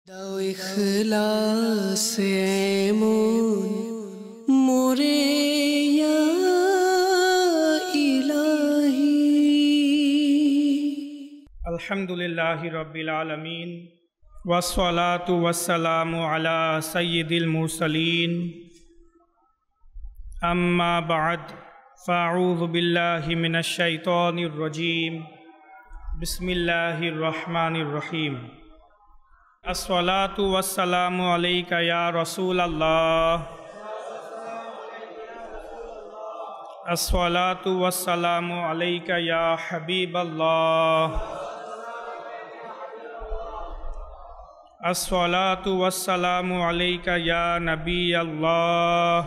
দাও ইখলাস এমন মোরে ইয়া ইলাহি। আলহামদুলিল্লাহি রাব্বিল আলামিন ওয়াসসালাতু ওয়াসসালামু আলা সাইয়্যিদিল মুরসালিন আম্মা বা'দ ফাআউযু বিল্লাহি মিনাশ শাইতানির রাজীম বিসমিল্লাহির রহমানির রহিম। আসসালাতু ওয়াসসালামু আলাইকা ইয়া রাসূলাল্লাহ, আসসালাতু ওয়াসসালামু আলাইকা ইয়া হাবিবাল্লাহ, আসসালাতু ওয়াসসালামু আলাইকা ইয়া নবিয়াল্লাহ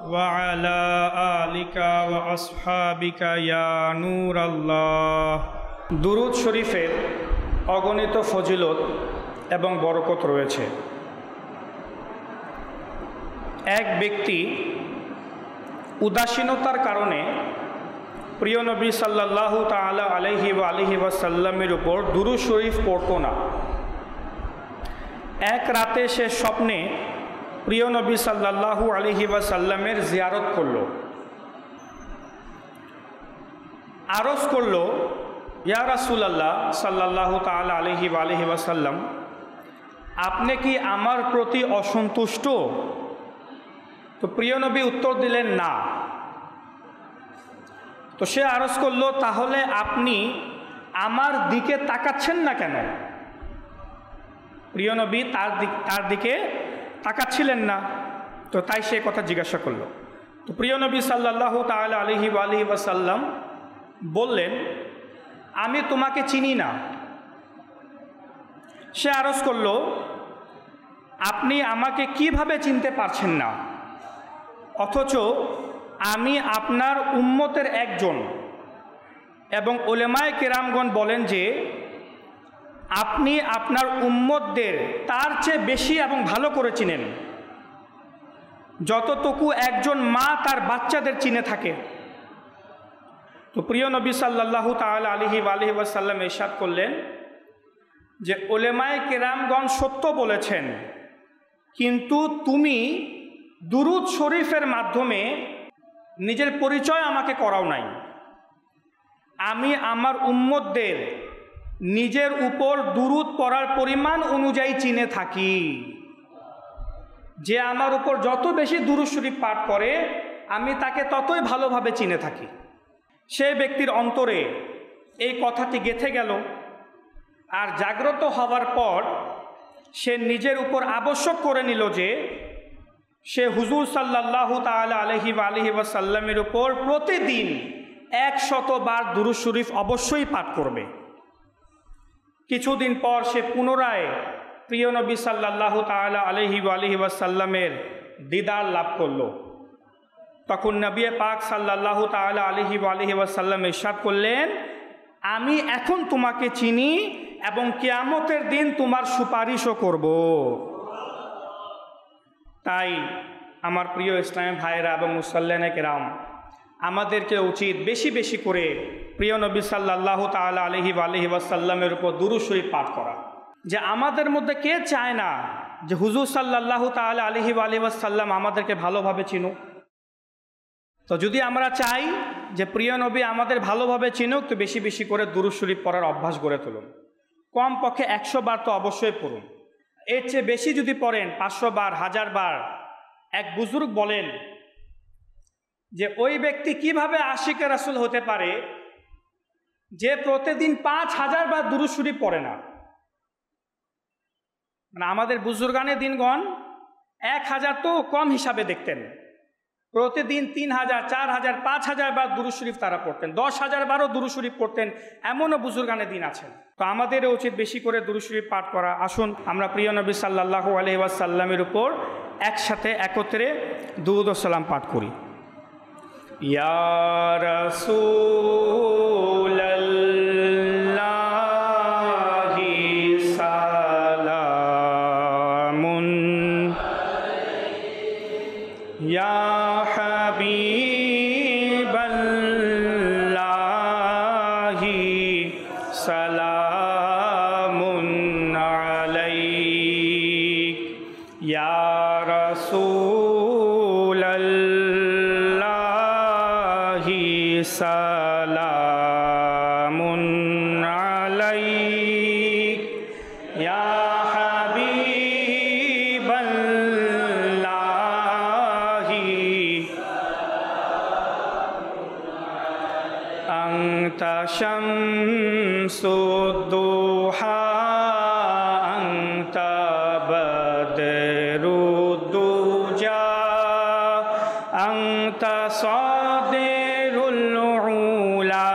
ওয়া আলা আলিকা ওয়া আসহাবিকা ইয়া নূরাল্লাহ। দুরূদ শরীফের অগণিত ফজিলত এবং বরকত রয়েছে। এক ব্যক্তি উদাসীনতার কারণে প্রিয় নবী সাল্লাল্লাহু তাআলা আলাইহি ওয়াসাল্লামের উপর দুরূদ শরীফ পড়ত না। এক রাতে সে স্বপ্নে প্রিয় নবী সাল্লাল্লাহু আলাইহি ওয়াসাল্লামের জিয়ারত করল, আরজ করল, ইয়া রাসূলুল্লাহ সাল্লাল্লাহু তাআলা আলাইহি ওয়াসাল্লাম, আপনি কি আমার প্রতি অসন্তুষ্ট? তো প্রিয় নবী উত্তর দিলেন না। তো সে আরজ করল, তাহলে আপনি আমার দিকে তাকাচ্ছেন না কেন? প্রিয় নবী তার দিকে তাকাচ্ছিলেন না। তো তাই সে কথা জিজ্ঞাসা করল। তো প্রিয় নবী সাল্লাল্লাহু তাআলা আলাইহি ওয়াসাল্লাম বললেন, আমি তোমাকে চিনি না। সে আরজ করল, আপনি আমাকে কিভাবে চিনতে পারছেন না, অথচ আমি আপনার উম্মতের একজন। এবং উলেমায়ে কেরামগণ বলেন যে আপনি আপনার উম্মতদের তার চেয়ে বেশি এবং ভালো করে চিনেন, যতটুকু একজন মা তার বাচ্চাদের চিনে থাকে। তো প্রিয় নবী সাল্লাল্লাহু তাআলা আলাইহি ওয়াসাল্লাম ইরশাদ করলেন যে উলেমায়ে কেরামগণ সত্য বলেছেন, কিন্তু তুমি দুরূদ শরীফের মাধ্যমে নিজের পরিচয় আমাকে করাও নাই। আমি আমার উম্মতদের নিজের উপর দুরূদ পড়ার পরিমাণ অনুযায়ী চিনে থাকি। যে আমার উপর যত বেশি দুরূদ শরীফ পাঠ করে আমি তাকে ততই ভালোভাবে চিনে থাকি। সে ব্যক্তির অন্তরে এই কথাটি গেঁথে গেল, আর জাগ্রত হওয়ার পর সে নিজের উপর আবশ্যক করে নিল যে সে হুজুর সাল্লাল্লাহু তাআলা আলাইহি ওয়াসাল্লামের উপর প্রতিদিন 100 বার দুরূদ শরীফ অবশ্যই পাঠ করবে। কিছুদিন পর সে পুনরায় প্রিয় নবী সাল্লাল্লাহু তাআলা আলাইহি ওয়াসাল্লামের দিদার লাভ করল। তখন নবী পাক সাল্লাল্লাহু তাআলা আলাইহি ওয়াসাল্লাম ইরশাদ করলেন, আমি এখন তোমাকে চিনি এবং কিয়ামতের দিন তোমার সুপারিশও করব। তাই আমার প্রিয় ইসলামী ভাইয়েরা এবং মুসল্লিয়ানে কেরাম, আমাদেরকে উচিত বেশি বেশি করে প্রিয় নবী সাল্লাল্লাহু তাআলা আলাইহি ওয়াসাল্লামের উপর দুরূদ শরীফ পাঠ করা। যে আমাদের মধ্যে কে চায় না যে হুজুর সাল্লাল্লাহু তাআলা আলাইহি ওয়াসাল্লাম আমাদেরকে ভালোভাবে চিনুক? তো যদি আমরা চাই যে প্রিয় নবী আমাদের ভালোভাবে চিনুক, তো বেশি বেশি করে দুরূদ শরীফ পড়ার অভ্যাস গড়ে তুলুন। কমপক্ষে 100 বার তো অবশ্যই পড়ুন। এর চেয়ে বেশি যদি পড়েন 500 বার, 1000 বার। এক বুজুর্গ বলেন যে ওই ব্যক্তি কিভাবে আশিকে রাসূল হতে পারে যে প্রতিদিন 5000 বার দুরূদ শরীফ পড়ে না। মানে আমাদের বুজুর্গানে দিনগণ 1000 তো কম হিসাবে দেখতেন, প্রতিদিন 3000, 4000, 5000 বার দুরূদ শরীফ তারা পড়তেন, 10,000 বারও দুরূদ শরীফ পড়তেন, এমনও বুজুর্গানে দিন আছেন। তো আমাদেরও উচিত বেশি করে দুরূদ শরীফ পাঠ করা। আসুন আমরা প্রিয় নবী সাল্লাল্লাহু আলাইহি ওয়াসাল্লামের উপর একসাথে একত্রে দুরূদ ও সালাম পাঠ করি। ইয়া রাসূলাল্লাহি সালামুন ইয়া হাবিবাল্লাহি সালামুন ইয়া রাসূলাল্লাহি সালামুন আলাইক ইয়া হাবিবাল্লাহি আনতা শামসুদ দুহা আনতা বদরুদ দুজা আনতা সাদিরুল উলা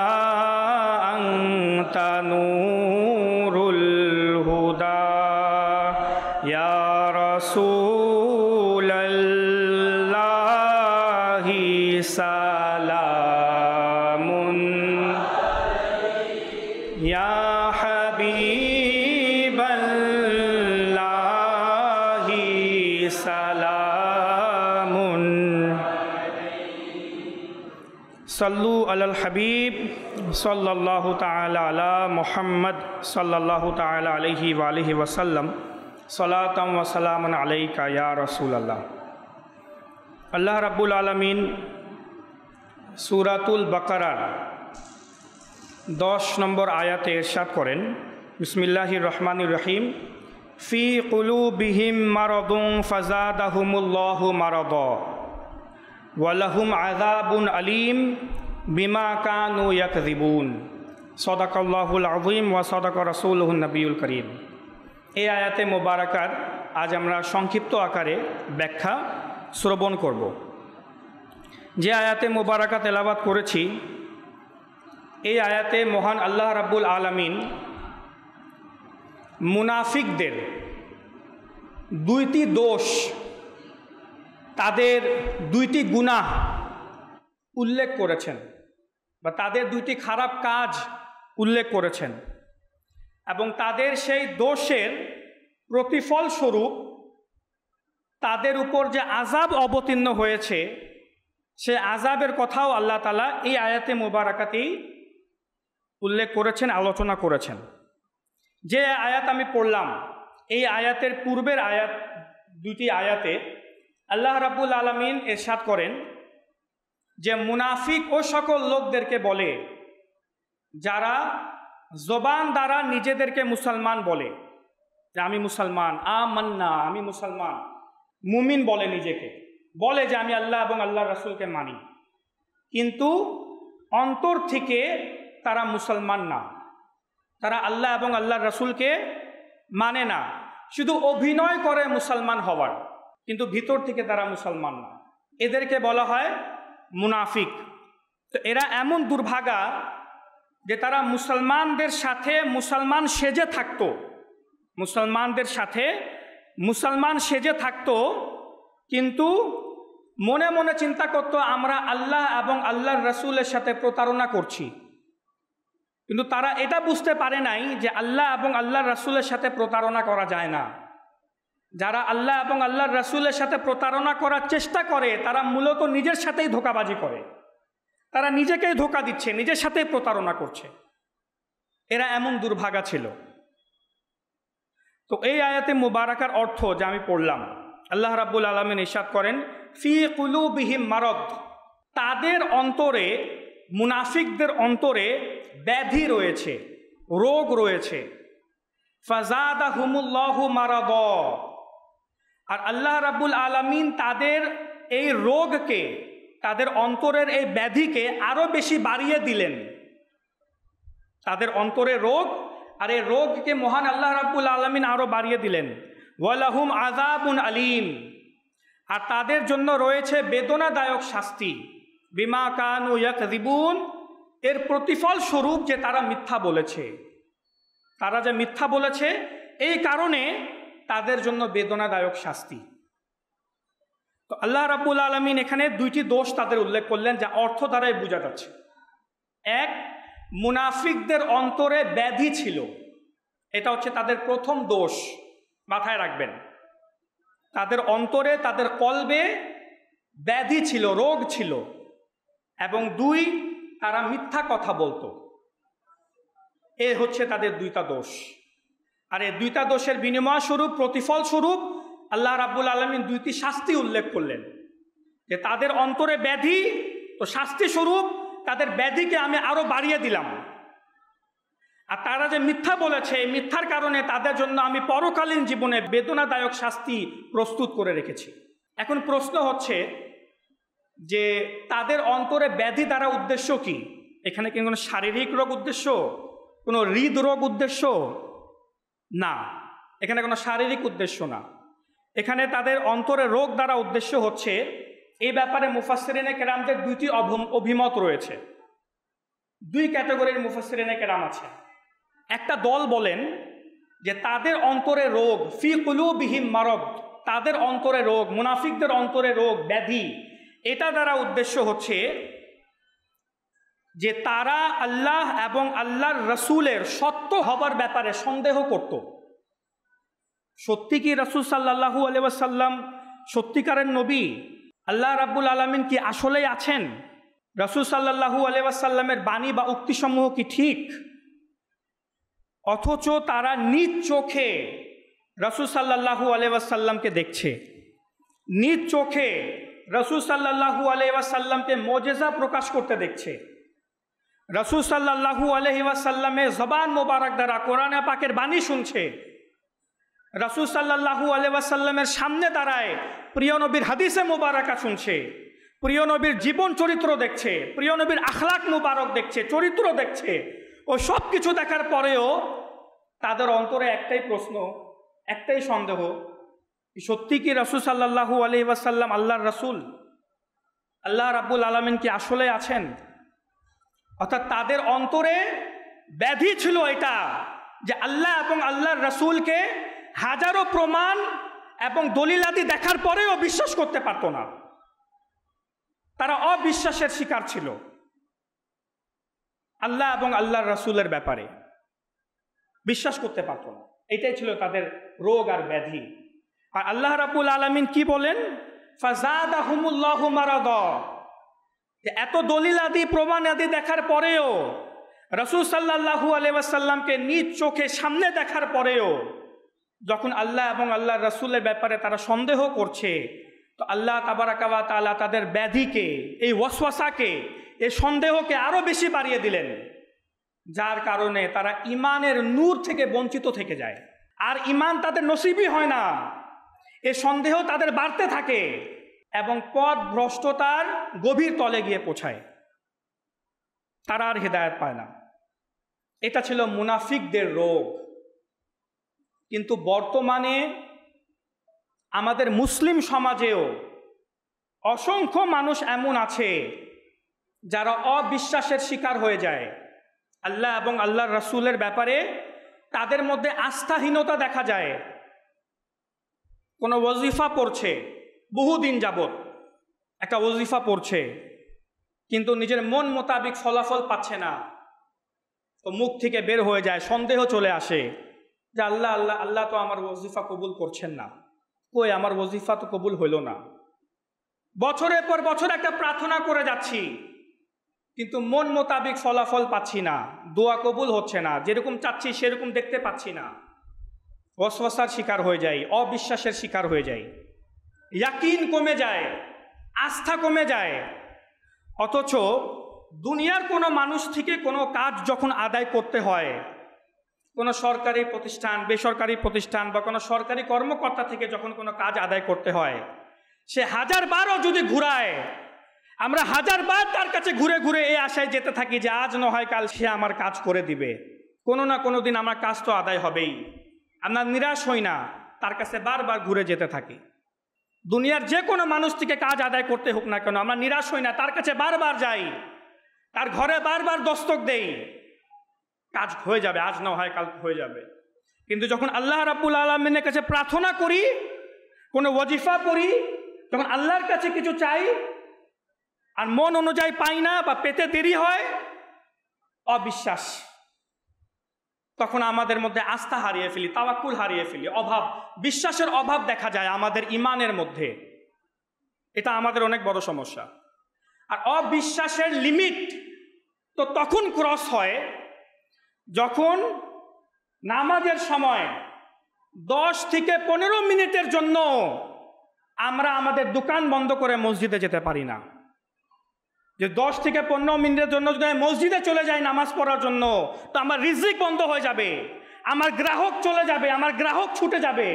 আনতা নূরুল হুদা ইয়া রাসূলাল্লাহি সালামুন ইয়া হাবিবাল্লাহি সালামুন সাল্লু আলাল হাবিব সাল্লাল্লাহু তাআলা আলা মুহাম্মদ সাল্লাল্লাহু তাআলা আলাইহি ওয়া আলিহি ওয়াসাল্লাম সালাতাম ওয়া সালামান আলাইকা ইয়া রাসূলুল্লাহ। আল্লাহ রাব্বুল আলামিন সূরাতুল বাকারার 10 নম্বর আয়াতে ইরশাদ করেন, বিসমিল্লাহির রহমানির রহিম, ফি কুলুবিহিম মারাদুন ফাযাদাহুমুল্লাহু মারাদা ওয়া লাহুম আযাবুন আলীম বিমা কানু ইয়াকযিবুন। সাদাকাল্লাহুল আযীম ওয়া সাদাকা রাসূলুহুন নবিয়ুল করিম। এই আয়াতে মোবারকার আজ আমরা সংক্ষিপ্ত আকারে ব্যাখ্যা শ্রবণ করব। যে আয়াতে মোবারকা তেলাওয়াত করেছি, এই আয়াতে মহান আল্লাহ রাব্বুল আলামিন মুনাফিকদের দুইটি দোষ, তাদের দুইটি গুনাহ উল্লেখ করেছেন বা তাদের দুইটি খারাপ কাজ উল্লেখ করেছেন এবং তাদের সেই দোষের প্রতিফল স্বরূপ তাদের উপর যে আযাব অবতীর্ণ হয়েছে সে আযাবের কথাও আল্লাহ তাআলা এই আয়াতে মোবারকাতেই উল্লেখ করেছেন, আলোচনা করেছেন। যে আয়াত আমি পড়লাম, এই আয়াতের পূর্বের আয়াত, দুটি আয়াতে আল্লাহ রাব্বুল আলামিন ইরশাদ করেন যে মুনাফিক ও সকল লোকদেরকে বলে যারা জবান দ্বারা নিজেদেরকে মুসলমান বলে যে আমি মুসলমান, আমান্না, আমি মুসলমান, মুমিন বলে নিজেকে, বলে যে আমি আল্লাহ এবং আল্লাহর রাসূলকে মানি, কিন্তু অন্তর থেকে তারা মুসলমান না, তারা আল্লাহ এবং আল্লাহর রাসূলকে মানে না, শুধু অভিনয় করে মুসলমান হওয়ার, কিন্তু ভিতর থেকে তারা মুসলমান না। এদেরকে বলা হয় মুনাফিক। তো এরা এমন দুর্ভাগা যে তারা মুসলমানদের সাথে মুসলমান সেজে থাকতো, মুসলমানদের সাথে মুসলমান সেজে থাকতো, কিন্তু মনে মনে চিন্তা করতো আমরা আল্লাহ এবং আল্লাহর রাসূলের সাথে প্রতারণা করছি। কিন্তু তারা এটা বুঝতে পারে নাই যে আল্লাহ এবং আল্লাহর রাসূলের সাথে প্রতারণা করা যায় না। যারা আল্লাহ এবং আল্লাহর রাসূলের সাথে প্রতারণা করার চেষ্টা করে তারা মূলত নিজের সাথেই ধোঁকাবাজি করে, তারা নিজেকেই ধোঁকা দিচ্ছে, নিজের সাথেই প্রতারণা করছে। এরা এমন দুর্ভাগা ছিল। তো এই আয়াতে মুবারাকার অর্থ যা আমি পড়লাম, আল্লাহ রাব্বুল আলামিন ইরশাদ করেন ফি কুলুবিহিম মারাদ, তাদের অন্তরে, মুনাফিকদের অন্তরে ব্যাধি রয়েছে, রোগ রয়েছে। ফাযাদাহুমুল্লাহু মারাদা, আর আল্লাহ রাব্বুল আলামিন তাদের এই রোগকে, তাদের অন্তরের এই ব্যাধিকে আরো বেশি বাড়িয়ে দিলেন। তাদের অন্তরে রোগ, আর এই রোগকে মহান আল্লাহ রাব্বুল আলামিন আরো বাড়িয়ে দিলেন। ওয়ালাহুম আযাবুন আলীম, আর তাদের জন্য রয়েছে বেদনাদায়ক শাস্তি। বিমা কানু ইয়াকযিবুন, এর প্রতিফল স্বরূপ যে তারা মিথ্যা বলেছে, তারা যে মিথ্যা বলেছে এই কারণে তাদের জন্য বেদনাদায়ক শাস্তি। তো আল্লাহ রাব্বুল আলামিন এখানে দুইটি দোষ তাদের উল্লেখ করলেন, যা অর্থ দ্বারাই বোঝা যাচ্ছে। এক, মুনাফিকদের অন্তরে ব্যাধি ছিল, এটা হচ্ছে তাদের প্রথম দোষ, মাথায় রাখবেন। তাদের অন্তরে, তাদের কলবে ব্যাধি ছিল, রোগ ছিল। এবং দুই, তারা মিথ্যা কথা বলতো। এ হচ্ছে তাদের দুইটা দোষ। আর এই দুইটা দোষের বিনিময় স্বরূপ, প্রতিফল স্বরূপ আল্লাহ রাব্বুল আলামিন দুইটি শাস্তি উল্লেখ করলেন যে তাদের অন্তরে ব্যাধি, তো শাস্তি স্বরূপ তাদের ব্যাধিকে আমি আরো বাড়িয়ে দিলাম। আর তারা যে মিথ্যা বলেছে, এই মিথ্যার কারণে তাদের জন্য আমি পরকালীন জীবনে বেদনাদায়ক শাস্তি প্রস্তুত করে রেখেছি। এখন প্রশ্ন হচ্ছে যে তাদের অন্তরে ব্যাধি দ্বারা উদ্দেশ্য কি? এখানে কি কোনো শারীরিক রোগ উদ্দেশ্য, কোনো হৃদরোগ উদ্দেশ্য? না, এখানে কোনো শারীরিক উদ্দেশ্য না। এখানে তাদের অন্তরে রোগ দ্বারা উদ্দেশ্য হচ্ছে, এই ব্যাপারে মুফাসসিরিনে কেরামদের দুইটি অভিমত রয়েছে। দুই ক্যাটাগরির মুফাসসিরিনে কেরাম আছে। একটা দল বলেন যে তাদের অন্তরে রোগ, ফি কুলুবিহিম মারদ, তাদের অন্তরে রোগ, মুনাফিকদের অন্তরে রোগ ব্যাধি, এটা দ্বারা উদ্দেশ্য হচ্ছে যে তারা আল্লাহ এবং আল্লাহর রসুলের সত্য হবার ব্যাপারে সন্দেহ করত। সত্যি কি রাসূল সাল্লাল্লাহু আলাইহি ওয়াসাল্লাম সত্যিকারের নবী? আল্লাহ রাব্বুল আলামিন কি আসলেই আছেন? রাসূল সাল্লাল্লাহু আলাইহি ওয়াসাল্লামের বাণী বা উক্তিসমূহ কি ঠিক? অথচ তারা নিজ চোখে রাসূল সাল্লাল্লাহু আলাইহি ওয়াসাল্লামকে দেখছে, নিজ চোখে রাসূল সাল্লাল্লাহু আলাইহি ওয়াসাল্লামকে মুজিজা প্রকাশ করতে দেখছে, রাসূল সাল্লাল্লাহু আলাইহি ওয়াসাল্লামের জবান মোবারক দ্বারা কোরআন পাকের বাণী শুনছে, রাসূল সাল্লাল্লাহু আলাইহি ওয়াসাল্লামের সামনে দাঁড়ায় প্রিয় নবীর হাদিসে মোবারকা শুনছে, প্রিয় নবীর জীবন চরিত্র দেখছে, প্রিয় নবীর আখলাক মোবারক দেখছে, চরিত্র দেখছে। ও সব কিছু দেখার পরেও তাদের অন্তরে একটাই প্রশ্ন, একটাই সন্দেহ, সত্যি কি রাসূল সাল্লাল্লাহু আলাইহি ওয়াসাল্লাম আল্লাহর রাসূল? আল্লাহ রাব্বুল আলামিন কি আসলে আছেন? অর্থাৎ তাদের অন্তরে ব্যাধি ছিল এটা যে আল্লাহ এবং আল্লাহর রাসূলকে হাজারো প্রমাণ এবং দলিলাদি দেখার পরেও বিশ্বাস করতে পারত না। তারা অবিশ্বাসের শিকার ছিল আল্লাহ এবং আল্লাহর রাসূলের ব্যাপারে, বিশ্বাস করতে পারত না। এটাই ছিল তাদের রোগ আর ব্যাধি। আর আল্লাহ রাব্বুল আলামিন কি বলেন? ফাযাদাহুমুল্লাহু মারাদা, এত দলিল আদি প্রমাণ আদি দেখার পরেও, রাসূল সাল্লাল্লাহু আলাইহি ওয়াসাল্লামকে নিজ চোখে সামনে দেখার পরেও যখন আল্লাহ এবং আল্লাহর রাসূলের ব্যাপারে তারা সন্দেহ করছে, তো আল্লাহ তাবারাকা ওয়া তাআলা তাদের ব্যাধিকে, এই ওয়াসওয়াসাকে, এই সন্দেহকে আরো বেশি বাড়িয়ে দিলেন, যার কারণে তারা ইমানের নূর থেকে বঞ্চিত থেকে যায়। আর ইমান তাদের নসিবই হয় না, এই সন্দেহ তাদের বাড়তে থাকে এবং পথ ভ্রষ্টতার গভীর তলে গিয়ে পৌঁছায়, তারা আর হেদায়েত পায় না। এটা ছিল মুনাফিকদের রোগ। কিন্তু বর্তমানে আমাদের মুসলিম সমাজেও অসংখ্য মানুষ এমন আছে যারা অবিশ্বাসের শিকার হয়ে যায়। আল্লাহ এবং আল্লাহর রাসূলের ব্যাপারে তাদের মধ্যে আস্থাহীনতা দেখা যায়। কোনো ওয়াজিফা পড়ছে, বহুদিন যাবত একটা ওয়াজিফা পড়ছে, কিন্তু নিজের মন মোতাবিক ফলাফল পাচ্ছে না, তো মুখ থেকে বের হয়ে যায়, সন্দেহ চলে আসে যে আল্লাহ আল্লাহ আল্লাহ তো আমার ওয়াজিফা কবুল করছেন না, কই আমার ওয়াজিফা তো কবুল হইল না। বছরের পর বছর একটা প্রার্থনা করে যাচ্ছি, কিন্তু মন মোতাবিক ফলাফল পাচ্ছি না, দোয়া কবুল হচ্ছে না, যেরকম চাচ্ছি সেরকম দেখতে পাচ্ছি না। ওয়াসওয়াসার শিকার হয়ে যাই, অবিশ্বাসের শিকার হয়ে যাই, ইয়াকিন কমে যায়, আস্থা কমে যায়। অথচ দুনিয়ার কোনো মানুষ থেকে কোনো কাজ যখন আদায় করতে হয়, কোনো সরকারি প্রতিষ্ঠান, বেসরকারি প্রতিষ্ঠান বা কোনো সরকারি কর্মকর্তা থেকে যখন কোনো কাজ আদায় করতে হয়, সে হাজারবারও যদি ঘুরায়, আমরা হাজারবার তার কাছে ঘুরে ঘুরে এই আশায় যেতে থাকি যে আজ নয় কাল সে আমার কাজ করে দিবে, কোনো না কোনো দিন আমার কাজ তো আদায় হবেই। আমরা নিরাশ হই না, তার কাছে বারবার ঘুরে যেতে থাকি। দুনিয়ার যে কোনো মানুষ থেকে কাজ আদায় করতে হোক না কেন, আমরা নিরাশ হই না, তার কাছে বারবার যাই, তার ঘরে বারবার দস্তক দেই, কাজ হয়ে যাবে, আজ না হয় কাল হয়ে যাবে। কিন্তু যখন আল্লাহ রাব্বুল আলামিনের কাছে প্রার্থনা করি, কোনো ওয়াজিফা পড়ি, যখন আল্লাহর কাছে কিছু চাই আর মন অনুযায়ী পাই না বা পেতে দেরি হয়, অবিশ্বাস, তখন আমাদের মধ্যে আস্থা হারিয়ে ফেলি, তাওয়াক্কুল হারিয়ে ফেলি, অভাব, বিশ্বাসের অভাব দেখা যায় আমাদের ইমানের মধ্যে। এটা আমাদের অনেক বড় সমস্যা। আর অবিশ্বাসের লিমিট তো তখন ক্রস হয় যখন নামাজের সময় 10 থেকে 15 মিনিটের জন্য আমরা আমাদের দোকান বন্ধ করে মসজিদে যেতে পারি না। যে 10 থেকে 15 মিনিটের জন্য যদি মসজিদে চলে যাই নামাজ পড়ার জন্য, তো আমার রিজিক বন্ধ হয়ে যাবে, আমার গ্রাহক চলে যাবে, আমার গ্রাহক ছুটে যাবে,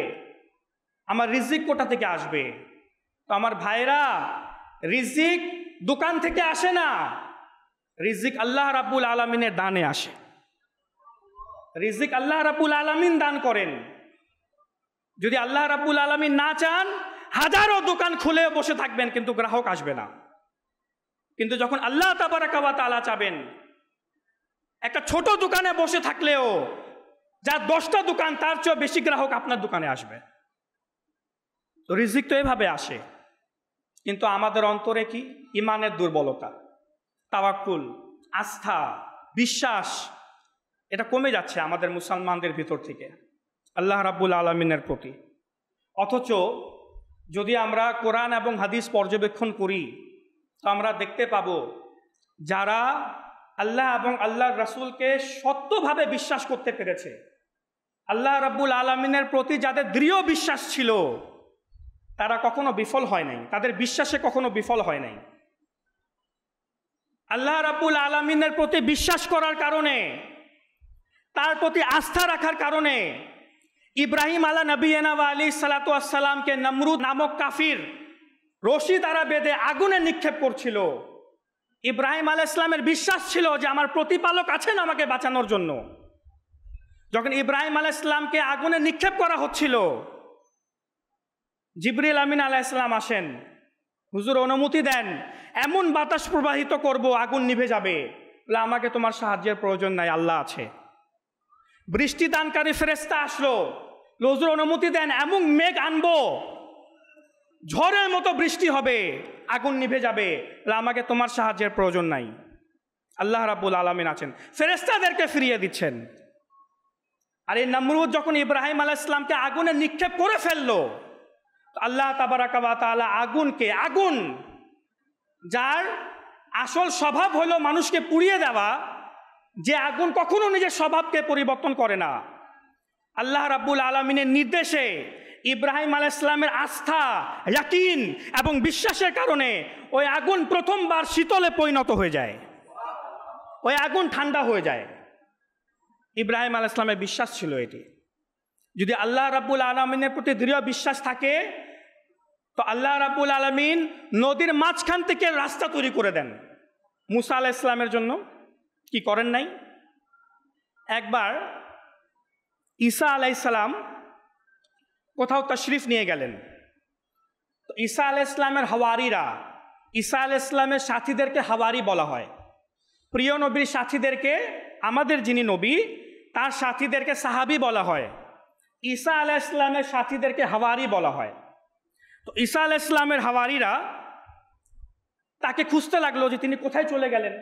আমার রিজিক কোথা থেকে আসবে? তো আমার ভাইরা, রিজিক দোকান থেকে আসে না, রিজিক আল্লাহ রাব্বুল আলামিনের দানে আসে। রিজিক আল্লাহ রাব্বুল আলামিন দান করেন। যদি আল্লাহ রাব্বুল আলামিন না চান, হাজারো দোকান খুলে বসে থাকবেন কিন্তু গ্রাহক আসবে না। কিন্তু যখন আল্লাহ তাবারাকা ওয়া তাআলা চাবেন, একটা ছোট দোকানে বসে থাকলেও যার 10টা দোকান তার চেয়ে বেশি গ্রাহক আপনার দোকানে আসবে। তো রিজিক তো এভাবে আসে। কিন্তু আমাদের অন্তরে কি? ইমানের দুর্বলতা, তাওয়াক্কুল, আস্থা, বিশ্বাস, এটা কমে যাচ্ছে আমাদের মুসলমানদের ভিতর থেকে আল্লাহ রাব্বুল আলামিনের প্রতি। অথচ যদি আমরা কোরআন এবং হাদিস পর্যবেক্ষণ করি, তো আমরা দেখতে পাব যারা আল্লাহ এবং আল্লাহর রাসূলকে সত্যভাবে বিশ্বাস করতে পেরেছে, আল্লাহ রাব্বুল আলামিনের প্রতি যাদের দৃঢ় বিশ্বাস ছিল, তারা কখনো বিফল হয় নাই, তাদের বিশ্বাসে কখনো বিফল হয় নাই। আল্লাহ রাব্বুল আলামিনের প্রতি বিশ্বাস করার কারণে, তার প্রতি আস্থা রাখার কারণে ইব্রাহিম আলা নবিয়িনা ওয়া আলাইহিস সালাতু ওয়াস সালামকে নমরুদ নামক কাফির রশি দ্বারা বেঁধে আগুনে নিক্ষেপ করছিল। ইব্রাহিম আলাইহিস সালামের বিশ্বাস ছিল যে আমার প্রতিপালক আছেন আমাকে বাঁচানোর জন্য। যখন ইব্রাহিম আলাইহিস সালামকে আগুনে নিক্ষেপ করা হচ্ছিল, জিবরিল আমিন আলাইহিস সালাম আসেন, হুজুর অনুমতি দেন, এমন বাতাস প্রবাহিত করব আগুন নিভে যাবে। বলে আমাকে তোমার সাহায্যের প্রয়োজন নাই, আল্লাহ আছে। বৃষ্টি দানকারী ফেরেশতা আসলো, হুজুর অনুমতি দেন, এমন মেঘ আনবো ঝড়ের মতো বৃষ্টি হবে, আগুন নিভে যাবে। বলে আমাকে তোমার সাহায্যের প্রয়োজন নাই, আল্লাহ রাব্বুল আলামিন আছেন। ফেরেশতাদেরকে ফিরিয়ে দিচ্ছেন। আর এই নমরুদ যখন ইব্রাহিম আলাইহিস সালামকে আগুনে নিক্ষেপ করে ফেললো, আল্লাহ তাবারাকা ওয়া তাআলা আগুনকে, আগুন যার আসল স্বভাব হলো মানুষকে পুড়িয়ে দেওয়া, যে আগুন কখনো নিজের স্বভাবকে পরিবর্তন করে না, আল্লাহ রাব্বুল আলামিনের নির্দেশে ইব্রাহিম আলাইহিস সালামের আস্থা, ইয়াকিন এবং বিশ্বাসের কারণে ওই আগুন প্রথমবার শীতলে পরিণত হয়ে যায়, ওই আগুন ঠান্ডা হয়ে যায়। ইব্রাহিম আলাইহিস সালামের বিশ্বাস ছিল এটি। যদি আল্লাহ রাব্বুল আলামিনের প্রতি দৃঢ় বিশ্বাস থাকে, তো আল্লাহ রাব্বুল আলামিন নদীর মাঝখান থেকে রাস্তা তৈরি করে দেন মুসা আলাইহিস সালামের জন্য। কি করেন নাই? একবার ঈসা আলাইহিস সালাম কোথাও তাশরিফ নিয়ে গেলেন। তো ঈসা আলাইহিস সালামের হাওয়ারিরা, ঈসা আলাইহিস সালামের সাথীদেরকে হাওয়ারি বলা হয়। প্রিয় নবীর সাথীদেরকে, আমাদের যিনি নবী তার সাথীদেরকে সাহাবী বলা হয়। ঈসা আলাইহিস সালামের সাথীদেরকে হাওয়ারি বলা হয়। তো ঈসা আলাইহিস সালামের হাওয়ারিরা তাকে খুঁজতে লাগলো যে তিনি কোথায় চলে গেলেন।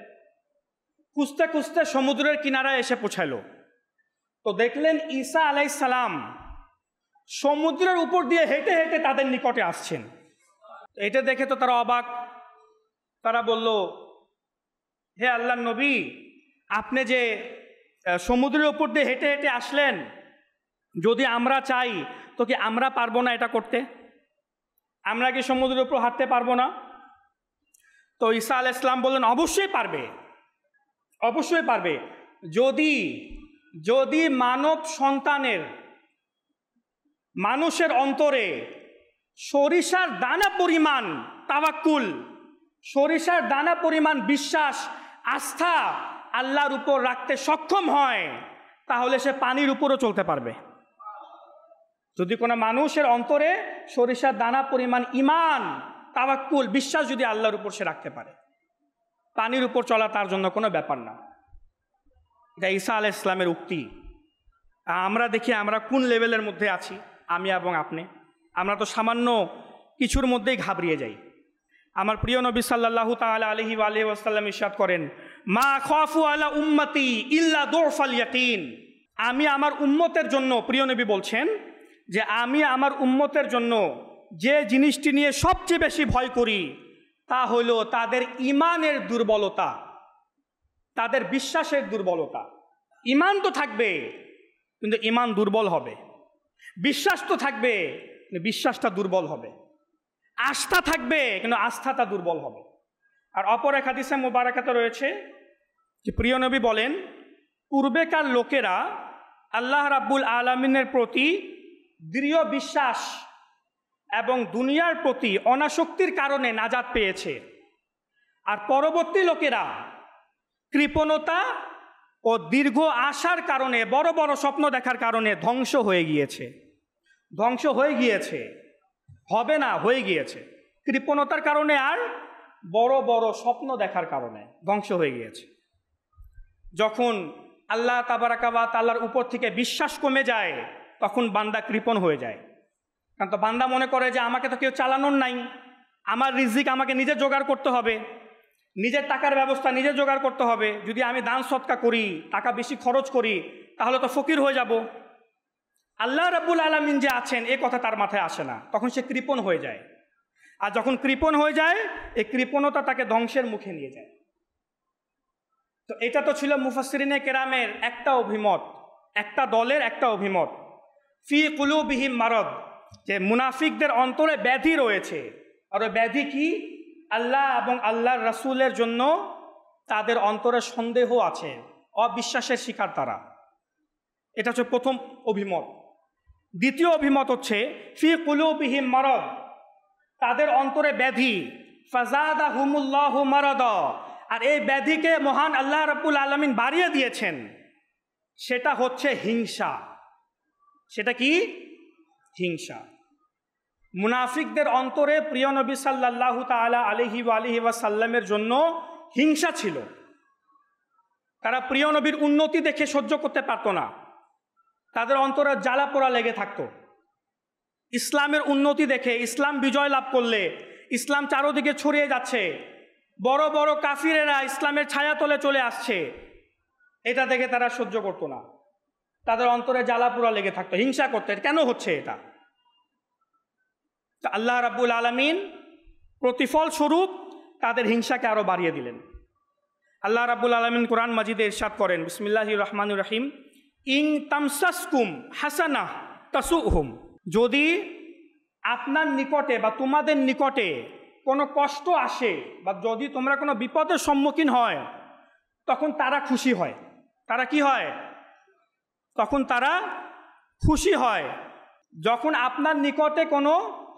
খুঁজতে খুঁজতে সমুদ্রের কিনারায় এসে পৌঁছালো। তো দেখলেন ঈসা আলাইহিস সালাম সমুদ্রের উপর দিয়ে হেঁটে হেঁটে তাদের নিকটে আসছেন। এটা দেখে তো তারা অবাক। তারা বলল, হে আল্লাহর নবী, আপনি যে সমুদ্রের উপর দিয়ে হেঁটে হেঁটে আসলেন, যদি আমরা চাই তো কি আমরা পারবো না এটা করতে? আমরা কি সমুদ্রের উপর হাঁটতে পারবো না? তো ঈসা আলাইহিস সালাম বললেন, অবশ্যই পারবে, অবশ্যই পারবে। যদি মানব সন্তানের, মানুষের অন্তরে সরিষার দানা পরিমাণ তাওয়াক্কুল, সরিষার দানা পরিমাণ বিশ্বাস, আস্থা আল্লাহর উপর রাখতে সক্ষম হয়, তাহলে সে পানির উপরও চলতে পারবে। যদি কোনো মানুষের অন্তরে সরিষার দানা পরিমাণ ঈমান, তাওয়াক্কুল, বিশ্বাস যদি আল্লাহর উপর সে রাখতে পারে, পানির উপর চলা তার জন্য কোনো ব্যাপার না। এটা ঈসা আলাইহিস সালামের উক্তি। আমরা দেখি আমরা কোন লেভেলের মধ্যে আছি, আমি এবং আপনি। আমরা তো সামান্য কিছুর মধ্যেই ঘাবড়িয়ে যাই। আমার প্রিয় নবী সাল্লাল্লাহু তাআলা আলাইহি ওয়া আলিহি ওয়াসাল্লাম ইরশাদ করেন, মা খাফু আলা উম্মতি ইল্লা দুরফাল ইয়াকিন। আমি আমার উম্মতের জন্য, প্রিয় নবী বলছেন যে আমি আমার উম্মতের জন্য যে জিনিসটি নিয়ে সবচেয়ে বেশি ভয় করি তা হলো তাদের ঈমানের দুর্বলতা, তাদের বিশ্বাসের দুর্বলতা। ঈমান তো থাকবে কিন্তু ঈমান দুর্বল হবে। বিশ্বাস তো থাকবে, কিন্তু বিশ্বাসটা দুর্বল হবে। আস্থা থাকবে, কিন্তু আস্থাটা দুর্বল হবে। আর অপর এক হাদিসে মুবারাকাতে রয়েছে যে প্রিয় নবী বলেন, পূর্বেকার লোকেরা আল্লাহ রাব্বুল আলামিনের প্রতি দৃঢ় বিশ্বাস এবং দুনিয়ার প্রতি অনাসক্তির কারণে নাজাত পেয়েছে, আর পরবর্তী লোকেরা কৃপণতা ও দীর্ঘ আশার কারণে, বড় বড় স্বপ্ন দেখার কারণে ধ্বংস হয়ে গিয়েছে। ধ্বংস হয়ে গিয়েছে, হবে না, হয়ে গিয়েছে। কৃপণতার কারণে আর বড় বড় স্বপ্ন দেখার কারণে ধ্বংস হয়ে গিয়েছে। যখন আল্লাহ তাবারাকা ওয়া তাআলার উপর থেকে বিশ্বাস কমে যায়, তখন বান্দা কৃপণ হয়ে যায়। কারণ তো বান্দা মনে করে যে আমাকে তো কেউ চালানোর নাই, আমার রিজিক আমাকে নিজে জোগাড় করতে হবে, নিজের টাকার ব্যবস্থা নিজে জোগাড় করতে হবে। যদি আমি দান সদকা করি, টাকা বেশি খরচ করি, তাহলে তো ফকির হয়ে যাব। আল্লাহ রাব্বুল আলামিন যে আছেন এ কথা তার মাথায় আসে না, তখন সে কৃপণ হয়ে যায়। আর যখন কৃপণ হয়ে যায়, এই কৃপণতা তাকে ধ্বংসের মুখে নিয়ে যায়। তো এটা তো ছিল মুফাসসিরিনে কেরামের একটা অভিমত, একটা দলের একটা অভিমত। ফি কুলুবিহিম মারাদ, যে মুনাফিকদের অন্তরে ব্যাধি রয়েছে। আর ওই ব্যাধি কি? আল্লাহ এবং আল্লাহর রাসূলের জন্য তাদের অন্তরে সন্দেহ আছে, অবিশ্বাসের শিকার তারা। এটা হচ্ছে প্রথম অভিমত। দ্বিতীয় অভিমত হচ্ছে ফি কুলুবিহিম মারাদ, তাদের অন্তরে ব্যাধি, ফাযাদাহুমুল্লাহু মারাদা, আর এই ব্যাধিকে মহান আল্লাহ রাব্বুল আলামিন বাড়িয়ে দিয়েছেন। সেটা হচ্ছে হিংসা। সেটা কি? হিংসা। মুনাফিকদের অন্তরে প্রিয় নবী সাল্লাল্লাহু তাআলা আলাইহি ওয়া সাল্লামের জন্য হিংসা ছিল। তারা প্রিয় নবীর উন্নতি দেখে সহ্য করতে পারত না, তাদের অন্তরে জ্বালা পোড়া লেগে থাকতো। ইসলামের উন্নতি দেখে, ইসলাম বিজয় লাভ করলে, ইসলাম চারোদিকে ছড়িয়ে যাচ্ছে, বড় বড় কাফিরেরা ইসলামের ছায়াতলে চলে আসছে, এটা দেখে তারা সহ্য করতো না। তাদের অন্তরে জ্বালা পোড়া লেগে থাকতো, হিংসা করতে, কেন হচ্ছে এটা? আল্লাহ রাব্বুল আলামিন প্রতিফল স্বরূপ তাদের হিংসাকে আরো বাড়িয়ে দিলেন। আল্লাহ রাব্বুল আলামিন কোরআন মাজিদে ইরশাদ করেন, বিসমিল্লাহির রহমানির রহিম, ইন তামসাসকুম হাসানাহ তাসুহুম, যদি আপনার নিকটে বা তোমাদের নিকটে কোনো কষ্ট আসে বা যদি তোমরা কোনো বিপদের সম্মুখীন হয়, তখন তারা খুশি হয়। তারা কি হয়? তখন তারা খুশি হয়। যখন আপনার নিকটে কোনো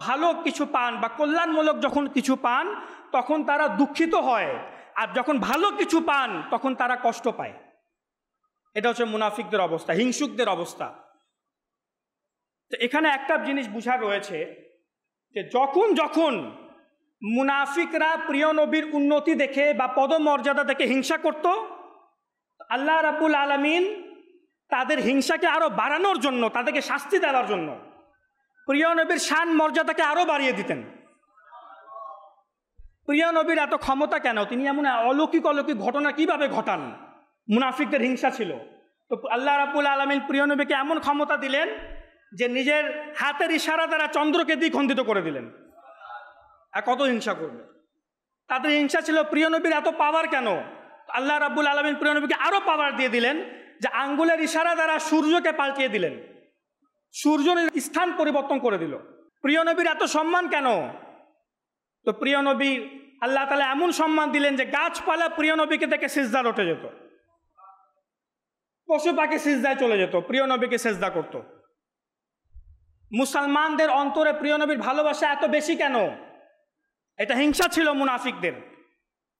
ভালো কিছু পান বা কল্যাণমূলক যখন কিছু পান, তখন তারা দুঃখিত হয়। আর যখন ভালো কিছু পান, তখন তারা কষ্ট পায়। এটা হচ্ছে মুনাফিকদের অবস্থা, হিংসুকদের অবস্থা। তো এখানে একটা জিনিস বুঝার রয়েছে যে যখন যখন মুনাফিকরা প্রিয় নবীর উন্নতি দেখে বা পদমর্যাদা দেখে হিংসা করত, আল্লাহ রাব্বুল আলামিন তাদের হিংসাকে আরো বাড়ানোর জন্য, তাদেরকে শাস্তি দেওয়ার জন্য প্রিয় নবীর শান মর্যাদাকে আরো বাড়িয়ে দিতেন। প্রিয় নবীর এত ক্ষমতা কেন? তিনি এমন অলৌকিক অলৌকিক ঘটনা কিভাবে ঘটান? মুনাফিকদের হিংসা ছিল। তো আল্লাহ রাব্বুল আলামিন প্রিয় নবীকে এমন ক্ষমতা দিলেন যে নিজের হাতের ইশারা দ্বারা চন্দ্রকে দ্বিখণ্ডিত করে দিলেন। আর কত হিংসা করবে? তাদের হিংসা ছিল প্রিয় নবীর এত পাওয়ার কেন? আল্লাহ রাব্বুল আলামিন প্রিয় নবীকে আরো পাওয়ার দিয়ে দিলেন, যে আঙ্গুলের ইশারা দ্বারা সূর্যকে পাল্টিয়ে দিলেন, সূর্যের স্থান পরিবর্তন করে দিল। প্রিয় নবীর এত সম্মান কেন? তো প্রিয় নবী আল্লাহ তাআলা এমন সম্মান দিলেন যে গাছপালা প্রিয় নবীকে দেখে সিজদায় উঠে যেত, পশু পাখি সিজদায় চলে যেত, প্রিয় নবীকে সিজদা করত। মুসলমানদের অন্তরে প্রিয় নবীর ভালোবাসা এত বেশি কেন? এটা হিংসা ছিল মুনাফিকদের।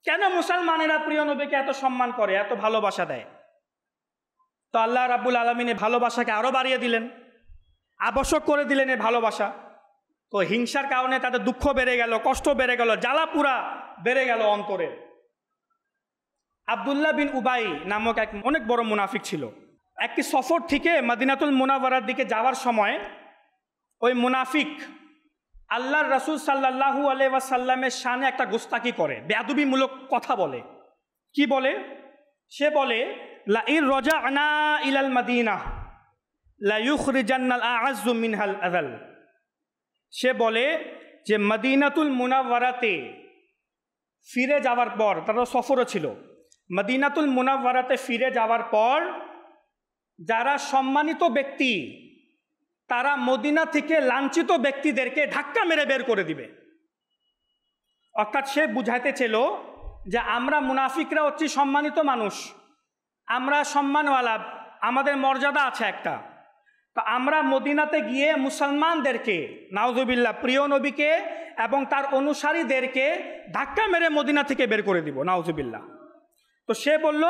কেন মুসলমানেরা প্রিয় নবীকে এত সম্মান করে, এত ভালোবাসা দেয়? তো আল্লাহ রাব্বুল আলামিন এই ভালোবাসাকে আরো বাড়িয়ে দিলেন, আবশ্যক করে দিলেন এই ভালোবাসা। তো হিংসার কারণে তাদের দুঃখ বেড়ে গেল, কষ্ট বেড়ে গেল, জ্বালা পুরা বেড়ে গেল অন্তরে। আব্দুল্লাহ বিন উবাই নামক এক অনেক বড় মুনাফিক ছিল। একটি সফর থেকে মদিনাতুল মুনাওয়ারার দিকে যাওয়ার সময় ওই মুনাফিক আল্লাহর রাসূল সাল্লাল্লাহু আলাইহি ওয়াসাল্লামের শানে একটা গোস্তাকি করে, বেয়াদবিমূলক কথা বলে। কি বলে? সে বলে, লা ইর রাজা'না ইলাল মাদিনাহ লা ইউখরিজান্নাল আ'আজ্জু মিনহাল আযাল। সে বলে যে মদিনাতুল মুনাওয়ারাতে ফিরে যাওয়ার পর, তারা সফরও ছিল, মদিনাতুল মুনাওয়ারাতে ফিরে যাওয়ার পর যারা সম্মানিত ব্যক্তি তারা মদিনা থেকে লাঞ্ছিত ব্যক্তিদেরকে ধাক্কা মেরে বের করে দিবে। অর্থাৎ সে বুঝাইতে ছিল যে আমরা মুনাফিকরা হচ্ছি সম্মানিত মানুষ, আমরা সম্মানওয়ালা, আমাদের মর্যাদা আছে একটা, তো আমরা মদিনাতে গিয়ে মুসলমানদেরকে, নাউজুবিল্লাহ, প্রিয় নবীকে এবং তার অনুসারীদেরকে ধাক্কা মেরে মদিনা থেকে বের করে দিব, নাউজুবিল্লাহ। তো সে বলল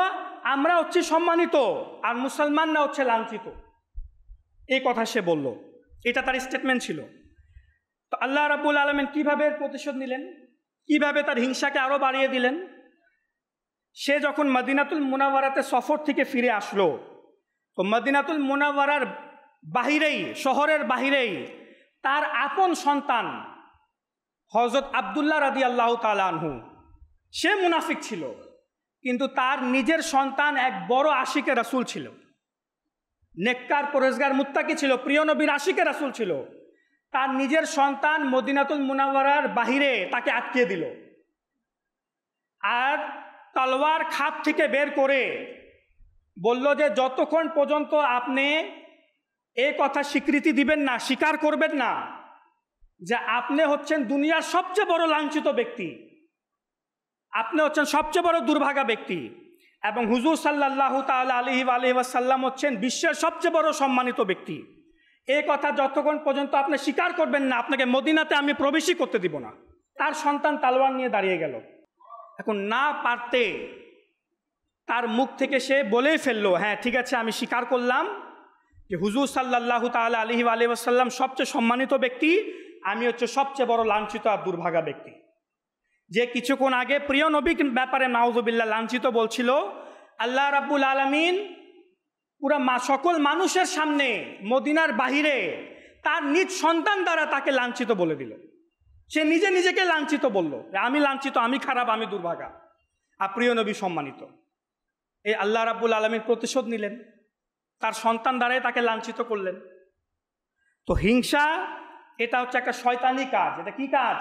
আমরা হচ্ছি সম্মানিত আর মুসলমানরা হচ্ছে লাঞ্ছিত, এই কথা সে বলল, এটা তার স্টেটমেন্ট ছিল। তো আল্লাহ রাব্বুল আলামিন কিভাবে প্রতিশোধ নিলেন, কিভাবে তার হিংসাকে আরো বাড়িয়ে দিলেন? সে যখন মদিনাতুল মুনাওয়ারাতে সফর থেকে ফিরে আসলো, তো মদিনাতুল মুনাওয়ারার বাহিরেই, শহরের বাহিরেই তার আপন সন্তান হযরত আব্দুল্লাহ রাদিয়াল্লাহু তাআলা আনহু, সে মুনাফিক ছিল, কিন্তু তার নিজের সন্তান এক বড় আশিকে রাসূল ছিল, নেককার পরেজগার মুত্তাকি ছিল, প্রিয় নবীর আশিকে রাসূল ছিল। তার নিজের সন্তান মদিনাতুল মুনাওয়ারার বাহিরে তাকে আটকিয়ে দিল আর তলোয়ার খাপ থেকে বের করে বলল যে যতক্ষণ পর্যন্ত আপনি এই কথা স্বীকৃতি দিবেন না, স্বীকার করবেন না যে আপনি হচ্ছেন দুনিয়ার সবচেয়ে বড় লাঞ্ছিত ব্যক্তি, আপনি হচ্ছেন সবচেয়ে বড় দুর্ভাগা ব্যক্তি, এবং হুজুর সাল্লাল্লাহু তাআলা আলাইহি ওয়া সাল্লাম হচ্ছেন বিশ্বের সবচেয়ে বড় সম্মানিত ব্যক্তি, এই কথা যতক্ষণ পর্যন্ত আপনি স্বীকার করবেন না, আপনাকে মদিনাতে আমি প্রবেশই করতে দিব না। তার সন্তান তালোয়ার নিয়ে দাঁড়িয়ে গেল। এখন না পারতে তার মুখ থেকে সে বলেই ফেললো, হ্যাঁ ঠিক আছে, আমি স্বীকার করলাম যে হুজুর সাল্লাল্লাহু তাআলা আলাইহি ওয়া সাল্লাম সবচেয়ে সম্মানিত ব্যক্তি, আমি হচ্ছে সবচেয়ে বড় লাঞ্ছিত আর দুর্ভাগা ব্যক্তি। যে কিছুক্ষণ আগে প্রিয় নবীর ব্যাপারে নাউজুবিল্লাহ লাঞ্ছিত বলছিল, আল্লাহ রাব্বুল আলামিন পুরা সকল মানুষের সামনে মদিনার বাহিরে তার নিজ সন্তান দ্বারা তাকে লাঞ্ছিত বলে দিল। সে নিজে নিজেকে লাঞ্ছিত বলল, আমি লাঞ্ছিত, আমি খারাপ, আমি দুর্ভাগা, আর প্রিয় নবী সম্মানিত। এই আল্লাহ রাব্বুল আলামিন প্রতিশোধ নিলেন, তার সন্তান দ্বারাই তাকে লাঞ্ছিত করলেন। তো হিংসা এটা হচ্ছে একটা শয়তানি কাজ। এটা কি কাজ?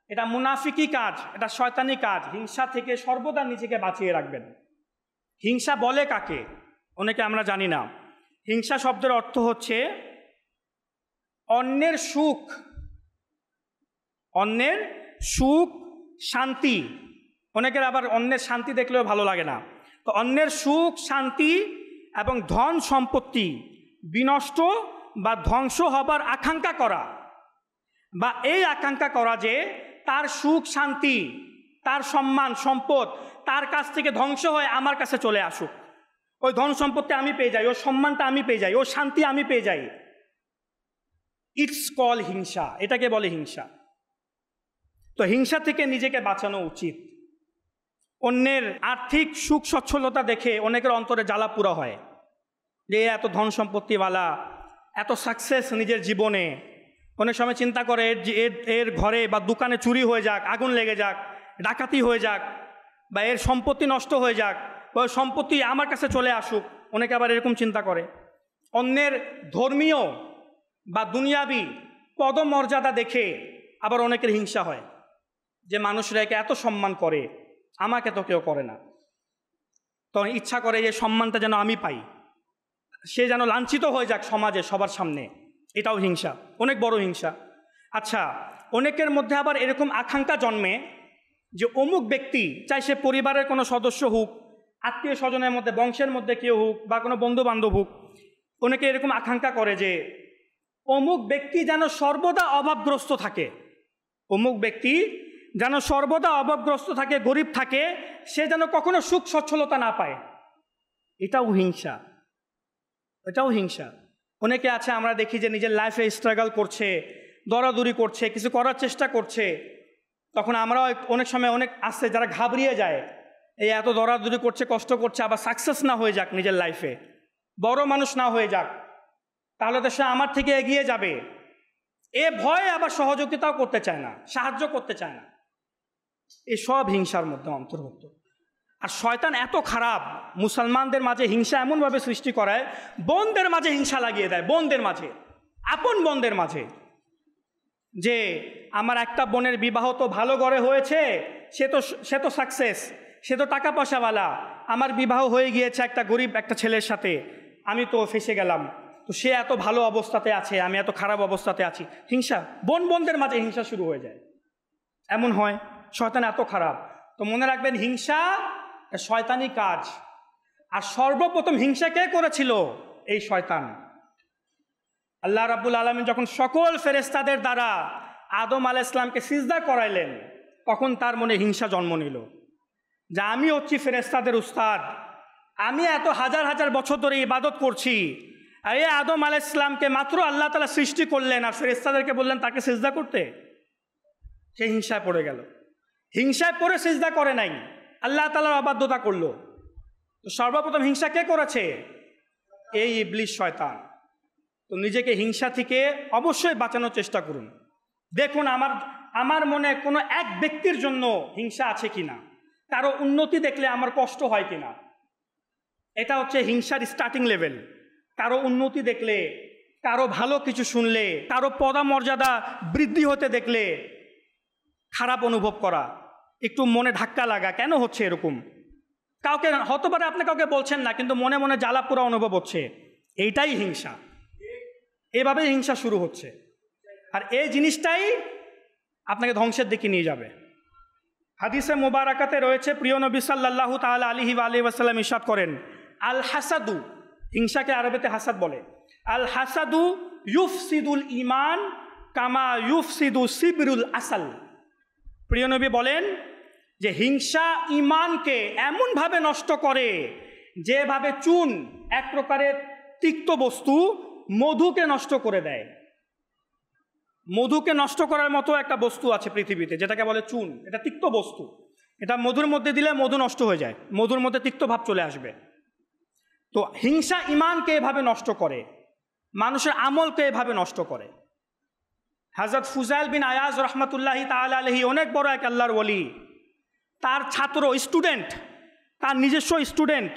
এটা মুনাফিকি কাজ, এটা শয়তানি কাজ। হিংসা থেকে সর্বদা নিজেকে বাঁচিয়ে রাখবেন। হিংসা বলে কাকে? অনেকে আমরা জানি না। হিংসা শব্দের অর্থ হচ্ছে অন্যের সুখ শান্তি। অনেকের আবার অন্যের শান্তি দেখলেও ভালো লাগে না। তো অন্যের সুখ শান্তি এবং ধন সম্পত্তি বিনষ্ট বা ধ্বংস হবার আকাঙ্ক্ষা করা, বা এই আকাঙ্ক্ষা করা যে তার সুখ শান্তি, তার সম্মান সম্পদ তার কাছ থেকে ধ্বংস হয়ে আমার কাছে চলে আসুক, ওই ধন সম্পত্তি আমি পেয়ে যাই, ওই সম্মানটা আমি পেয়ে যাই, ওই শান্তি আমি পেয়ে যাই। ইটস কল হিংসা, এটাকে বলে হিংসা। তো হিংসা থেকে নিজেকে বাঁচানো উচিত। অন্যের আর্থিক সুখ সচ্ছলতা দেখে অনেকের অন্তরে জ্বালা পুরা হয় যে এত ধন সম্পত্তিওয়ালা, এত সাকসেস নিজের জীবনে। অনেক সময় চিন্তা করে যে এর ঘরে বা দোকানে চুরি হয়ে যাক, আগুন লেগে যাক, ডাকাতি হয়ে যাক, বা এর সম্পত্তি নষ্ট হয়ে যাক, ওই সম্পত্তি আমার কাছে চলে আসুক। অনেকে আবার এরকম চিন্তা করে। অন্যের ধর্মীয় বা দুনিয়াবি পদমর্যাদা দেখে আবার অনেকের হিংসা হয় যে মানুষরা একে এত সম্মান করে, আমাকে তো কেউ করে না। তখন ইচ্ছা করে যে সম্মানটা যেন আমি পাই, সে যেন লাঞ্ছিত হয়ে যাক সমাজে সবার সামনে। এটাও হিংসা, অনেক বড় হিংসা। আচ্ছা, অনেকের মধ্যে আবার এরকম আকাঙ্ক্ষা জন্মে যে অমুক ব্যক্তি, চাই সে পরিবারের কোনো সদস্য হোক, আত্মীয় স্বজনের মধ্যে, বংশের মধ্যে কেউ হোক, বা কোনো বন্ধু বান্ধব হোক, অনেকে এরকম আকাঙ্ক্ষা করে যে অমুক ব্যক্তি যেন সর্বদা অভাবগ্রস্ত থাকে, অমুক ব্যক্তি যেন সর্বদা অভাবগ্রস্ত থাকে, গরিব থাকে, সে যেন কখনো সুখ সচ্ছলতা না পায়। এটাও হিংসা, এটাও হিংসা। অনেকে আছে আমরা দেখি যে নিজের লাইফে স্ট্রাগল করছে, দৌড়াদৌড়ি করছে, কিছু করার চেষ্টা করছে, তখন আমরাও অনেক সময় অনেক আছে যারা ঘাবড়িয়ে যায়, এই এত দৌড়াদৌড়ি করছে, কষ্ট করছে, আবার সাকসেস না হয়ে যাক নিজের লাইফে, বড় মানুষ না হয়ে যাক, তাহলে তো সে আমার থেকে এগিয়ে যাবে। এ ভয়ে আবার সহযোগিতাও করতে চায় না, সাহায্য করতে চায় না। এই সব হিংসার মধ্যে অন্তর্ভুক্ত। আর শয়তান এত খারাপ, মুসলমানদের মাঝে হিংসা এমনভাবে সৃষ্টি করায়, বোনদের মাঝে হিংসা লাগিয়ে দেয়, বোনদের মাঝে, আপন বোনদের মাঝে, যে আমার একটা বোনের বিবাহ তো ভালো ঘরে হয়েছে, সে তো সাকসেস, সে তো টাকা পয়সাওয়ালা, আমার বিবাহ হয়ে গিয়েছে একটা গরিব একটা ছেলের সাথে, আমি তো ফেসে গেলাম। তো সে এত ভালো অবস্থাতে আছে, আমি এত খারাপ অবস্থাতে আছি, হিংসা, বোনদের মাঝে হিংসা শুরু হয়ে যায়। এমন হয়, শয়তান এত খারাপ। তো মনে রাখবেন, হিংসা শয়তানি কাজ। আর সর্বপ্রথম হিংসা কে করেছিল? এই শয়তান। আল্লাহ রাব্বুল আলামিন যখন সকল ফেরেশতাদের দ্বারা আদম আলাইহিস সালামকে সিজদা করাইলেন, তখন তার মনে হিংসা জন্ম নিল যে আমি হচ্ছি ফেরেশতাদের উস্তাদ, আমি এত হাজার হাজার বছর ধরে ইবাদত করছি, এই আদম আলাইহিস সালামকে মাত্র আল্লাহ তাআলা সৃষ্টি করলেন আর ফেরেশতাদেরকে বললেন তাকে সিজদা করতে। সে হিংসায় পড়ে গেল। হিংসায় পড়ে সিজদা করে নাই, আল্লাহ তাআলার অবাধ্যতা করলো। তো সর্বপ্রথম হিংসা কে করেছে? এই ইবলিস, শয়তান। তো নিজেকে হিংসা থেকে অবশ্যই বাঁচানোর চেষ্টা করুন। দেখুন আমার মনে কোনো এক ব্যক্তির জন্য হিংসা আছে কিনা, কারো উন্নতি দেখলে আমার কষ্ট হয় কিনা। এটা হচ্ছে হিংসার স্টার্টিং লেভেল। কারো উন্নতি দেখলে, কারো ভালো কিছু শুনলে, কারো পদমর্যাদা বৃদ্ধি হতে দেখলে খারাপ অনুভব করা, একটু মনে ধাক্কা লাগা, কেন হচ্ছে এরকম। কাউকে হতে পারে আপনি কাউকে বলছেন না, কিন্তু মনে মনে জ্বালা পোড়া অনুভব হচ্ছে, এইটাই হিংসা। এভাবে হিংসা শুরু হচ্ছে, আর এই জিনিসটাই আপনাকে ধ্বংসের দিকে নিয়ে যাবে। হাদিসে মুবারাকাতে রয়েছে, প্রিয় নবী সাল্লাল্লাহু তাআলা আলাইহি ওয়াসাল্লাম ইরশাদ করেন, আল হাসাদু, হিংসাকে আরবিতে হাসাদ বলে, আল হাসাদু ইউফসিদুল ঈমান কামা ইউফসিদু সিবরুল আসাল। প্রিয় নবী বলেন যে হিংসা ঈমানকে এমনভাবে নষ্ট করে যেভাবে চুন, এক প্রকারের তিক্ত বস্তু, মধুকে নষ্ট করে দেয়। মধুকে নষ্ট করার মতো একটা বস্তু আছে পৃথিবীতে, যেটাকে বলে চুন। এটা তিক্ত বস্তু, এটা মধুর মধ্যে দিলে মধু নষ্ট হয়ে যায়, মধুর মধ্যে তিক্ত ভাব চলে আসবে। তো হিংসা ঈমানকে এভাবে নষ্ট করে, মানুষের আমলকে এভাবে নষ্ট করে। হযরত ফুজাইল বিন আয়াজ রহমতুল্লাহি তাআলা আলাইহি, অনেক বড় এক আল্লাহর ওলি, তার ছাত্র, স্টুডেন্ট, তার নিজস্ব স্টুডেন্ট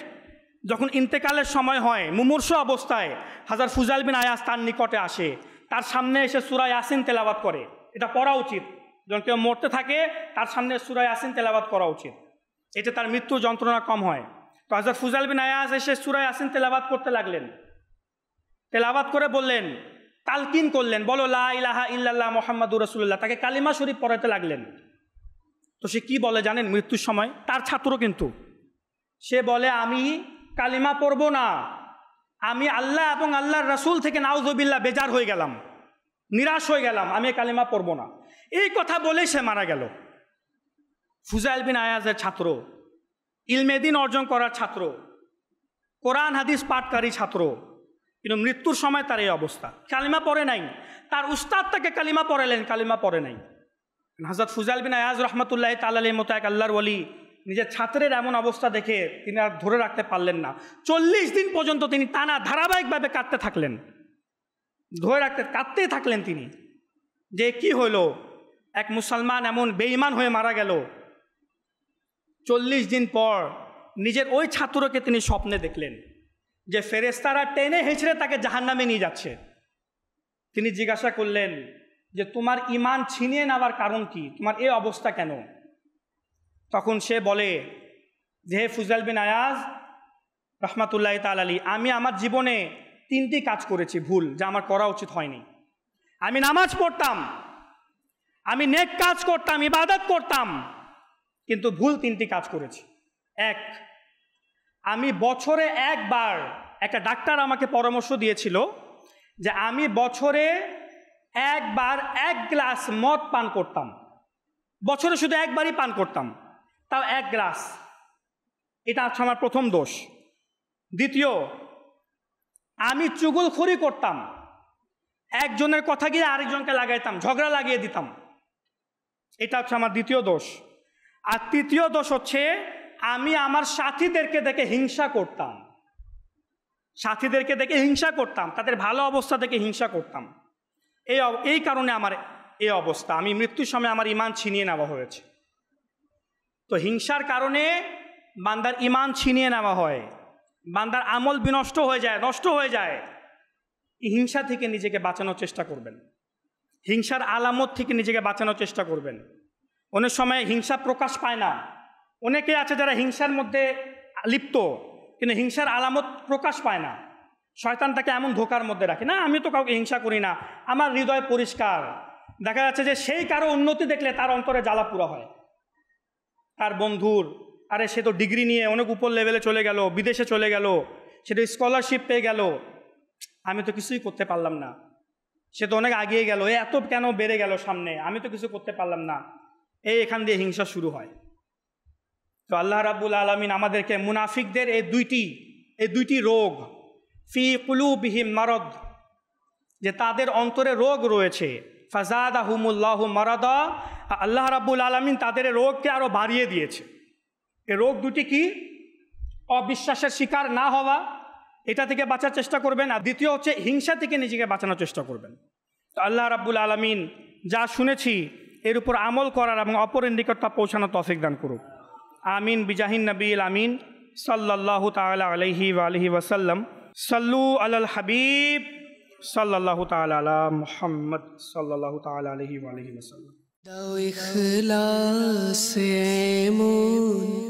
যখন ইন্তেকালের সময় হয়, মুমূর্ষু অবস্থায় হযরত ফুজাইল বিন আয়াজ তার নিকটে আসে, তার সামনে এসে সূরা ইয়াসিন তেলাওয়াত করে। এটা পড়া উচিত, যখন কেউ মরতে থাকে তার সামনে সূরা ইয়াসিন তেলাওয়াত করা উচিত, এতে তার মৃত্যুর যন্ত্রণা কম হয়। তো হযরত ফুজাইল বিন আয়াজ এসে সূরা ইয়াসিন তেলাওয়াত করতে লাগলেন। তেলাওয়াত করে বললেন, তালকিন করলেন, বলো লা ইলাহা ইল্লাল্লাহ মুহাম্মাদুর রাসূলুল্লাহ, তাকে কালিমা শরীফ পড়াতে লাগলেন। তো সে কি বলে জানেন? মৃত্যুর সময়, তার ছাত্র কিন্তু, সে বলে আমি কালিমা পড়ব না, আমি আল্লাহ এবং আল্লাহর রাসূল থেকে নাউযুবিল্লাহ বেজার হয়ে গেলাম, নিরাশ হয়ে গেলাম, আমি কালিমা পড়ব না। এই কথা বলেই সে মারা গেল। ফুজাইল বিন আয়াজের ছাত্র, ইলমে দ্বীন অর্জন করার ছাত্র, কোরআন হাদিস পাঠকারী ছাত্র, কিন্তু মৃত্যুর সময় তার এই অবস্থা। কালিমা পড়ে নাই, তার উস্তাদ তাকে কালিমা পড়ালেন, কালিমা পড়ে নাই। হযরত ফুজাইল বিন আয়াজ রহমতুল্লাহি তাআলা আলাইহির মতো এক আল্লাহর ওলি নিজের ছাত্রের এমন অবস্থা দেখে তিনি আর ধরে রাখতে পারলেন না। 40 দিন পর্যন্ত তিনি টানা ধারাবাহিকভাবে কাঁদতে থাকলেন, কাঁদতেই থাকলেন তিনি, যে কি হলো, এক মুসলমান এমন বেঈমান হয়ে মারা গেল। 40 দিন পর নিজের ওই ছাত্রকে তিনি স্বপ্নে দেখলেন যে ফেরেশতারা টেনে হেঁচড়ে তাকে জাহান্নামে নিয়ে যাচ্ছে। তিনি জিজ্ঞাসা করলেন যে তোমার ঈমান ছিনিয়ে নেওয়ার কারণ কি, তোমার এই অবস্থা কেন? তখন সে বলে যে হে ফুজাইল বিন আয়াজ রহমাতুল্লাহি তাআলা আলাইহি, আমি আমার জীবনে 3টি কাজ করেছি ভুল, যা আমার করা উচিত হয়নি। আমি নামাজ পড়তাম, আমি নেক কাজ করতাম, ইবাদত করতাম, কিন্তু ভুল 3টি কাজ করেছি। 1, আমি বছরে একবার, একটা ডাক্তার আমাকে পরামর্শ দিয়েছিল যে আমি বছরে একবার 1 গ্লাস মদ পান করতাম, বছরে শুধু একবারই পান করতাম, তাও 1 গ্লাস। এটা হচ্ছে আমার প্রথম দোষ। দ্বিতীয়, আমি চুগলখড়ি করতাম, একজনের কথা গিয়ে আরেকজনকে লাগাইতাম, ঝগড়া লাগিয়ে দিতাম, এটা হচ্ছে আমার দ্বিতীয় দোষ। আর তৃতীয় দোষ হচ্ছে আমি আমার সাথীদেরকে দেখে হিংসা করতাম, সাথীদেরকে দেখে হিংসা করতাম, তাদের ভালো অবস্থা দেখে হিংসা করতাম। এই কারণে আমার এই অবস্থা, আমি মৃত্যুর সময় আমার ঈমান ছিনিয়ে নেওয়া হয়েছে। তো হিংসার কারণে বান্দার ঈমান ছিনিয়ে নেওয়া হয়, বান্দার আমল বিনষ্ট হয়ে যায়, নষ্ট হয়ে যায়। এই হিংসা থেকে নিজেকে বাঁচানোর চেষ্টা করবেন, হিংসার আলামত থেকে নিজেকে বাঁচানোর চেষ্টা করবেন। অনেক সময় হিংসা প্রকাশ পায় না, অনেকে আছে যারা হিংসার মধ্যে লিপ্ত কিন্তু হিংসার আলামত প্রকাশ পায় না, শয়তান তাকে এমন ধোকার মধ্যে রাখে, না আমি তো কাউকে হিংসা করি না, আমার হৃদয় পরিষ্কার। দেখা যাচ্ছে যে সেই কারো উন্নতি দেখলে তার অন্তরে জ্বালা পুরা হয়। তার বন্ধুর, আরে সে তো ডিগ্রি নিয়ে অনেক উপর লেভেলে চলে গেল, বিদেশে চলে গেল, সে তো স্কলারশিপ পেয়ে গেল, আমি তো কিছুই করতে পারলাম না। সে তো অনেক আগিয়ে গেল, এত কেন বেড়ে গেল সামনে, আমি তো কিছু করতে পারলাম না। এখান দিয়ে হিংসা শুরু হয়। তো আল্লাহ রাব্বুল আলামিন আমাদেরকে মুনাফিকদের এই দুইটি রোগ, ফি কুলুবিহিম মারদ, যে তাদের অন্তরে রোগ রয়েছে, ফাজাদাহুমুল্লাহু মারাদা, আল্লাহ রাব্বুল আলামিন তাদের রোগকে আরো বাড়িয়ে দিয়েছে। এই রোগ দুটি কি? অবিশ্বাসের শিকার না হওয়া, এটা থেকে বাঁচার চেষ্টা করবেন, আর দ্বিতীয় হচ্ছে হিংসা থেকে নিজেকে বাঁচানোর চেষ্টা করবেন। তো আল্লাহ রাব্বুল আলামিন যা শুনেছি এর উপর আমল করার এবং অপরের নিকট তা পৌঁছানোর তৌফিক দান করুক। আমিন বিজাহিন নবীল আমিন সাল্লাল্লাহু তাআলা আলাইহি ওয়া আলিহি ওয়াসাল্লাম। সাল্লু আলাল হাবিব সাল্লাল্লাহু তাআলা আলা মুহাম্মদ সাল্লাল্লাহু তাআলা আলাইহি ওয়া আলিহি ওয়াসাল্লাম। দাও ইখলাস এমন